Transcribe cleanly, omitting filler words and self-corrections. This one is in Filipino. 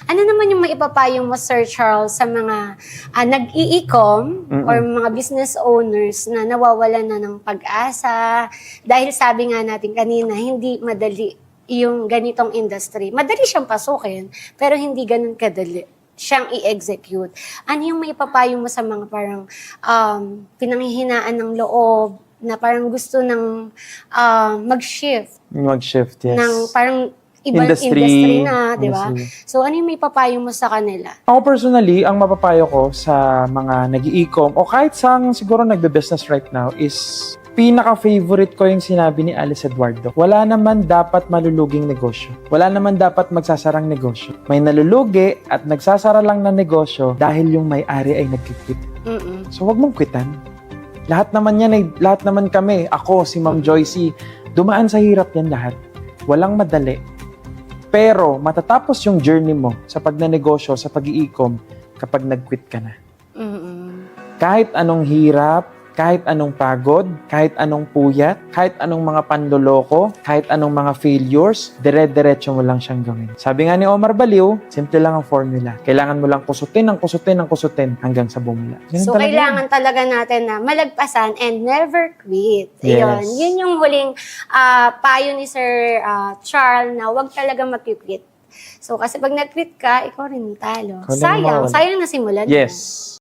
Ano naman yung maipapayo mo, Sir Charles, sa mga nag-i-e-com or mga business owners na nawawalan na ng pag-asa dahil sabi nga natin kanina, hindi madali yung ganitong industry. Madali siyang pasukin, pero hindi ganun kadali siyang i-execute. Ano yung maipapayo mo sa mga parang pinanghihinaan ng loob na parang gusto ng mag-shift Mag-shift, yes. ng parang ibang industry na, di ba? Industry. So, ano yung may papayo mo sa kanila? Ako personally, ang mapapayo ko sa mga nag-i-e-com o kahit sang siguro nagbe-business right now is pinaka-favorite ko yung sinabi ni Alice Eduardo. Wala naman dapat maluluging negosyo. Wala naman dapat magsasarang negosyo. May nalulugi at nagsasara lang ng negosyo dahil yung may-ari ay nagkikit. So, wag mong kwitan. Lahat naman yan, lahat naman kami, ako, si Ma'am Joycey, dumaan sa hirap yan lahat. Walang madali. Pero matatapos yung journey mo sa pagnanegosyo, sa pag-i-e-com kapag nag-quit ka na. Kahit anong hirap, kahit anong pagod, kahit anong puyat, kahit anong mga panloloko, kahit anong mga failures, dire-diretso mo lang siyang gawin. Sabi nga ni Omar Baliw, simple lang ang formula. Kailangan mo lang kusutin hanggang sa bumula. So, kailangan talaga natin na malagpasan and never quit. Ayun. Yes. Yun yung huling payo ni Sir Charles na huwag talaga mag-quit. So, kasi pag nag-quit ka, ikaw rin talo. Ikaw lang Sayang na simulan mo. Yes.